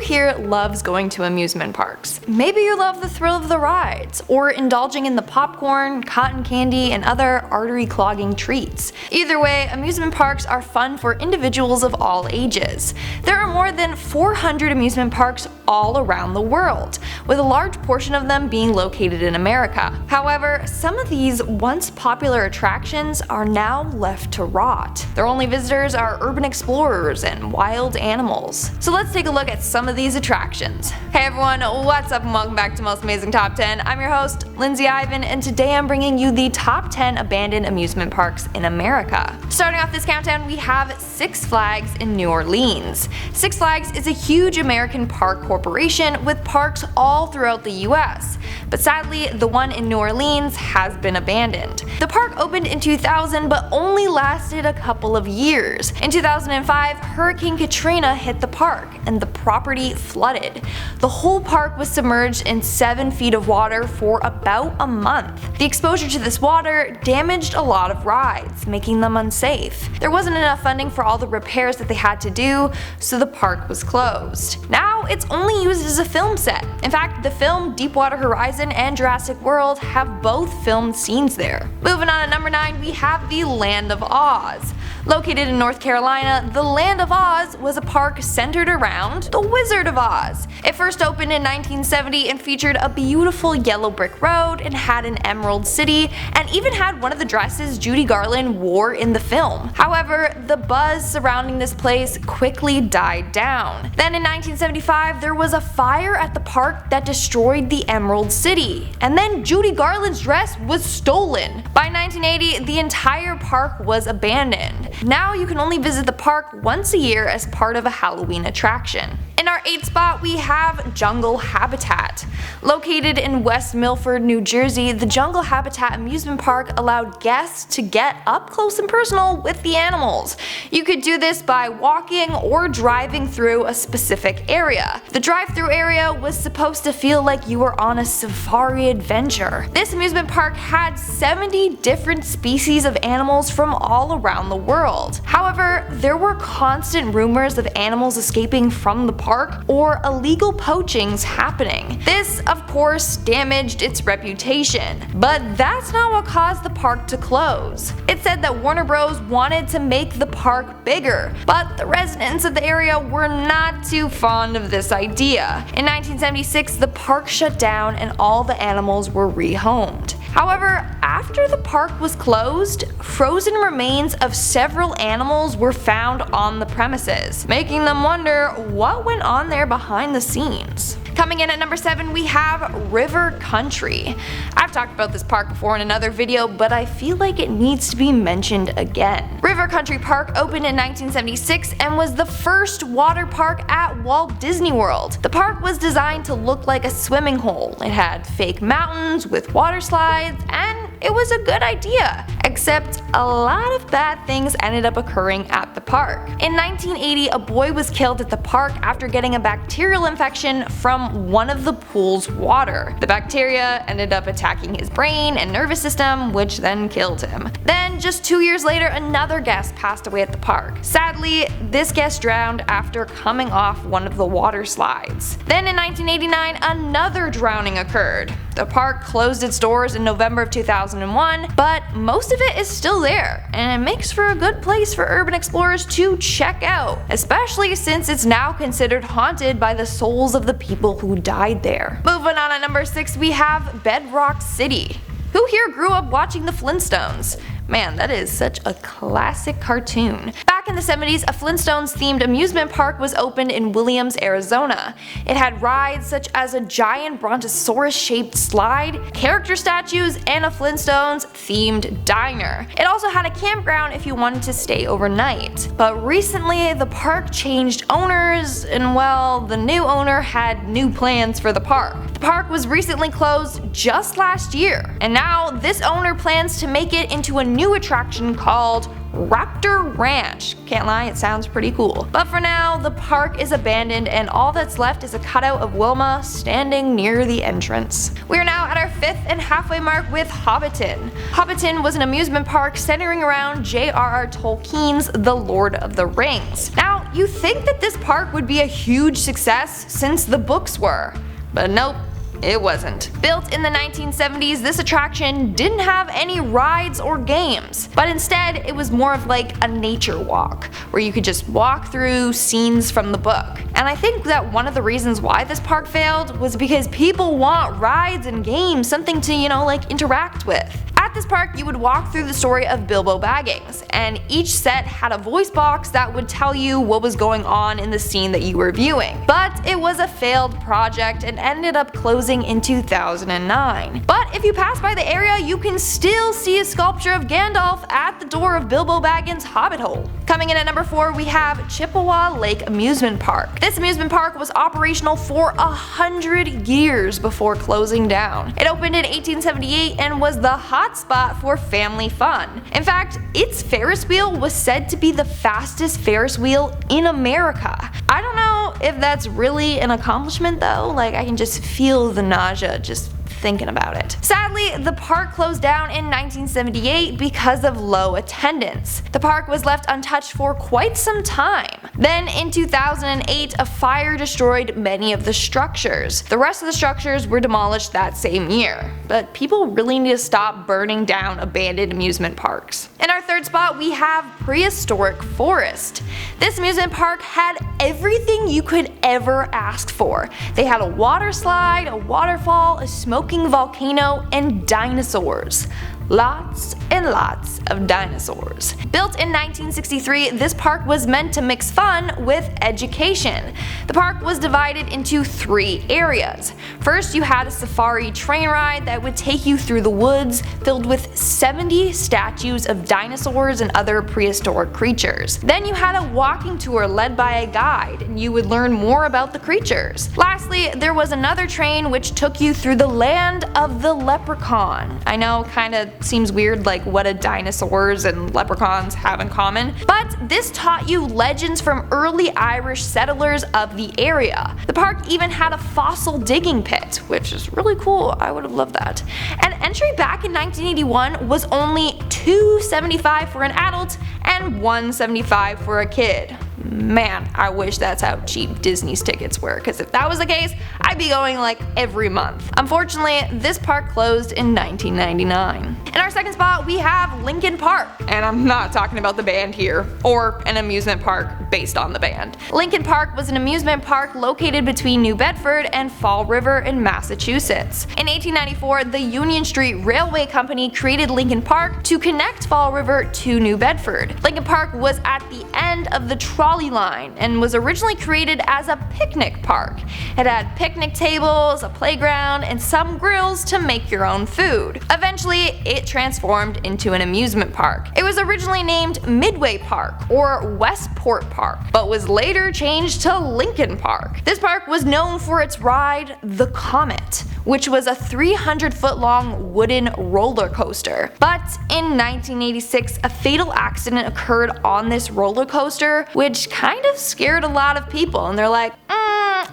here loves going to amusement parks? Maybe you love the thrill of the rides, or indulging in the popcorn, cotton candy, and other artery-clogging treats. Either way, amusement parks are fun for individuals of all ages. There are more than 400 amusement parks all around the world, with a large portion of them being located in America. However, some of these once popular attractions are now left to rot. Their only visitors are urban explorers and wild animals. So let's take a look at some of these attractions. Hey everyone, what's up and welcome back to Most Amazing Top 10. I'm your host, Lindsay Ivan, and today I'm bringing you the top 10 abandoned amusement parks in America. Starting off this countdown, we have Six Flags in New Orleans. Six Flags is a huge American park corporation with parks all throughout the US, but sadly the one in New Orleans has been abandoned. The park opened in 2000 but only lasted a couple of years. In 2005, Hurricane Katrina hit the park and the property flooded. The whole park was submerged in 7 feet of water for about a month. The exposure to this water damaged a lot of rides, making them unsafe. There wasn't enough funding for all the repairs that they had to do, so the park was closed. Now it's only used as a film set. In fact, the film Deepwater Horizon and Jurassic World have both filmed scenes there. Moving on at number 9, we have the Land of Oz. Located in North Carolina, the Land of Oz was a park centered around the Wizard of Oz. It first opened in 1970 and featured a beautiful yellow brick road and had an emerald city, and even had one of the dresses Judy Garland wore in the film. However, the buzz surrounding this place quickly died down. Then in 1975, there was a fire at the park that destroyed the Emerald City, and then Judy Garland's dress was stolen. By 1980, the entire park was abandoned. Now you can only visit the park once a year as part of a Halloween attraction. In our 8th spot, we have Jungle Habitat. Located in West Milford, New Jersey, the Jungle Habitat amusement park allowed guests to get up close and personal with the animals. You could do this by walking or driving through a specific area. The drive-through area was supposed to feel like you were on a safari adventure. This amusement park had 70 different species of animals from all around the world. However, there were constant rumors of animals escaping from the park or illegal poachings happening. This, of course, damaged its reputation, but that's not what caused the park to close. It said that Warner Bros. Wanted to make the park bigger, but the residents of the area were not too fond of this idea. In 1976, the park shut down and all the animals were rehomed. However, after the park was closed, frozen remains of several animals were found on the premises, making them wonder what went on there behind the scenes. Coming in at number 7, we have River Country. I've talked about this park before in another video, but I feel like it needs to be mentioned again. River Country Park opened in 1976 and was the first water park at Walt Disney World. The park was designed to look like a swimming hole. It had fake mountains with water slides, and it was a good idea, except a lot of bad things ended up occurring at the park. In 1980, a boy was killed at the park after getting a bacterial infection from one of the pool's water. The bacteria ended up attacking his brain and nervous system, which then killed him. Then, just 2 years later, another guest passed away at the park. Sadly, this guest drowned after coming off one of the water slides. Then in 1989, another drowning occurred. The park closed its doors in November of 2001, but most of it is still there, and it makes for a good place for urban explorers to check out, especially since it's now considered haunted by the souls of the people who died there. Moving on at number 6, we have Bedrock City. Who here grew up watching the Flintstones? Man, that is such a classic cartoon. Back in the 70s, a Flintstones-themed amusement park was opened in Williams, Arizona. It had rides such as a giant brontosaurus-shaped slide, character statues, and a Flintstones-themed diner. It also had a campground if you wanted to stay overnight. But recently, the park changed owners, and well, the new owner had new plans for the park. The park was recently closed just last year, and now this owner plans to make it into a new attraction called Raptor Ranch. Can't lie, it sounds pretty cool. But for now, the park is abandoned and all that's left is a cutout of Wilma standing near the entrance. We are now at our 5th and halfway mark with Hobbiton. Hobbiton was an amusement park centering around J.R.R. Tolkien's The Lord of the Rings. Now, you think that this park would be a huge success since the books were, but nope. It wasn't. Built in the 1970s, this attraction didn't have any rides or games, but instead it was more of like a nature walk, where you could just walk through scenes from the book. And I think that one of the reasons why this park failed was because people want rides and games, something to, like interact with. At this park, you would walk through the story of Bilbo Baggins, and each set had a voice box that would tell you what was going on in the scene that you were viewing. But it was a failed project and ended up closing in 2009. But if you pass by the area, you can still see a sculpture of Gandalf at the door of Bilbo Baggins' Hobbit hole. Coming in at number 4, we have Chippewa Lake Amusement Park. This amusement park was operational for 100 years before closing down. It opened in 1878 and was the hotspot for family fun. In fact, its Ferris wheel was said to be the fastest Ferris wheel in America. I don't know if that's really an accomplishment though, like I can just feel the nausea just thinking about it. Sadly, the park closed down in 1978 because of low attendance. The park was left untouched for quite some time. Then in 2008, a fire destroyed many of the structures. The rest of the structures were demolished that same year. But people really need to stop burning down abandoned amusement parks. In our 3rd spot, we have Prehistoric Forest. This amusement park had everything you could ever ask for. They had a water slide, a waterfall, a smoking volcano, and dinosaurs. Lots and lots of dinosaurs. Built in 1963, this park was meant to mix fun with education. The park was divided into 3 areas. First, you had a safari train ride that would take you through the woods filled with 70 statues of dinosaurs and other prehistoric creatures. Then you had a walking tour led by a guide, and you would learn more about the creatures. Lastly, there was another train which took you through the land of the leprechaun. I know, kinda seems weird, like what do dinosaurs and leprechauns have in common? But this taught you legends from early Irish settlers of the area. The park even had a fossil digging pit, which is really cool. I would have loved that. And entry back in 1981 was only $2.75 for an adult and $1.75 for a kid. Man, I wish that's how cheap Disney's tickets were, because if that was the case, I'd be going like every month. Unfortunately, this park closed in 1999. In our 2nd spot, we have Lincoln Park, and I'm not talking about the band here, or an amusement park based on the band. Lincoln Park was an amusement park located between New Bedford and Fall River in Massachusetts. In 1894, the Union Street Railway Company created Lincoln Park to connect Fall River to New Bedford. Lincoln Park was at the end of the trolley line and was originally created as a picnic park. It had picnic tables, a playground, and some grills to make your own food. Eventually, it transformed into an amusement park. It was originally named Midway Park or Westport Park, but was later changed to Lincoln Park. This park was known for its ride, the Comet, which was a 300-foot-long wooden roller coaster. But in 1986, a fatal accident occurred on this roller coaster, which kind of scared a lot of people, and they're like,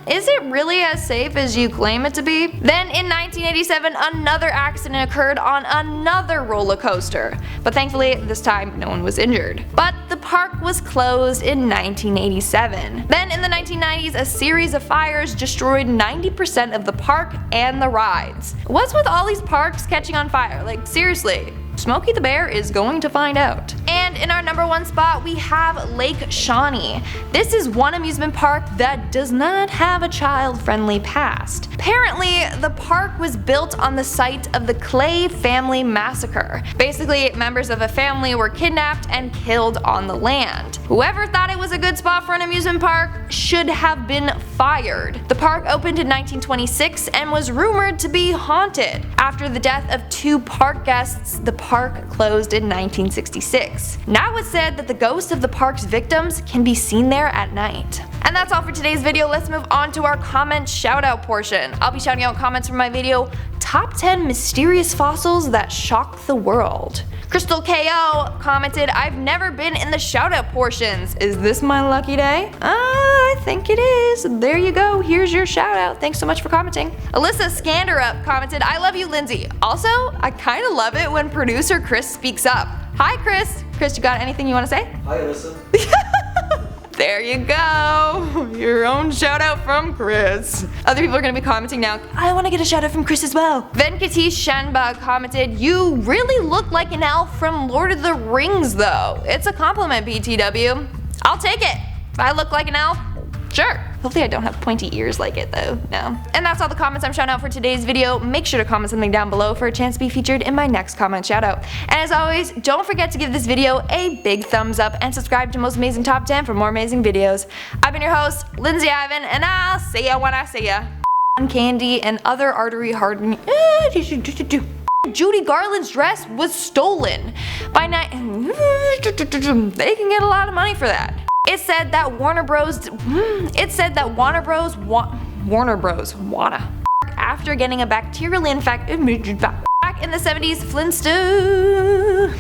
is it really as safe as you claim it to be? Then in 1987, another accident occurred on another roller coaster, but thankfully this time no one was injured. But the park was closed in 1987. Then in the 1990s, a series of fires destroyed 90% of the park and the rides. What's with all these parks catching on fire? Like, seriously. Smokey the Bear is going to find out. And in our number 1 spot, we have Lake Shawnee. This is one amusement park that does not have a child-friendly past. Apparently, the park was built on the site of the Clay family massacre. Basically, members of a family were kidnapped and killed on the land. Whoever thought it was a good spot for an amusement park should have been fired. The park opened in 1926 and was rumored to be haunted. After the death of 2 park guests, the park closed in 1966. Now it's said that the ghosts of the park's victims can be seen there at night. And that's all for today's video. Let's move on to our comment shout out portion. I'll be shouting out comments from my video top 10 mysterious fossils that shock the world. Crystal KO commented, I've never been in the shoutout portions. Is this my lucky day? I think it is. There you go. Here's your shoutout. Thanks so much for commenting. Alyssa Scanderup commented, I love you, Lindsay. Also, I kind of love it when producer Chris speaks up. Hi, Chris. Chris, you got anything you want to say? Hi, Alyssa. There you go. Your own shout out from Chris. Other people are gonna be commenting now. I wanna get a shout out from Chris as well. Venkatish Shanbag commented, you really look like an elf from Lord of the Rings though. It's a compliment, BTW. I'll take it. If I look like an elf, sure. Hopefully I don't have pointy ears like it though, no. And that's all the comments I'm shouting out for today's video. Make sure to comment something down below for a chance to be featured in my next comment shoutout. And as always, don't forget to give this video a big thumbs up and subscribe to Most Amazing Top 10 for more amazing videos. I've been your host, Lindsay Ivan, and I'll see ya when I see ya. Candy and other artery hardening. Judy Garland's dress was stolen by night. They can get a lot of money for that. It said that Warner Bros. After getting a bacterial infection back in the 70s, Flintstone.